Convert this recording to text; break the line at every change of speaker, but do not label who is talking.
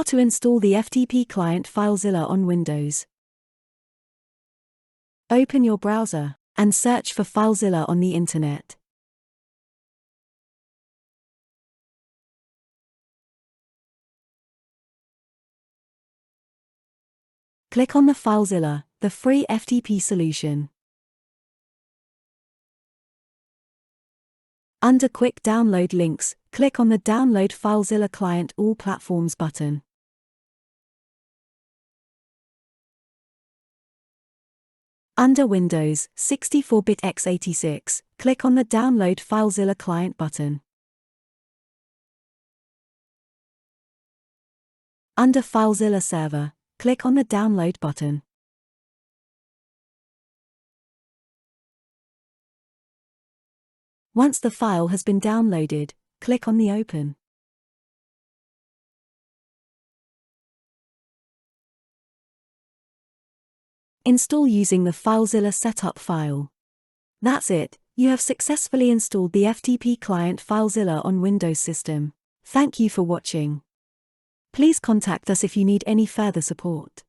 How to install the FTP client Filezilla on Windows. Open your browser and search for Filezilla on the internet. Click on the Filezilla, the free FTP solution. Under Quick Download Links, click on the Download Filezilla Client All Platforms button. Under Windows 64-bit x86, click on the Download Filezilla Client button. Under Filezilla Server, click on the Download button. Once the file has been downloaded, click on the Open. Install using the Filezilla setup file. That's it, you have successfully installed the FTP client Filezilla on Windows system. Thank you for watching. Please contact us if you need any further support.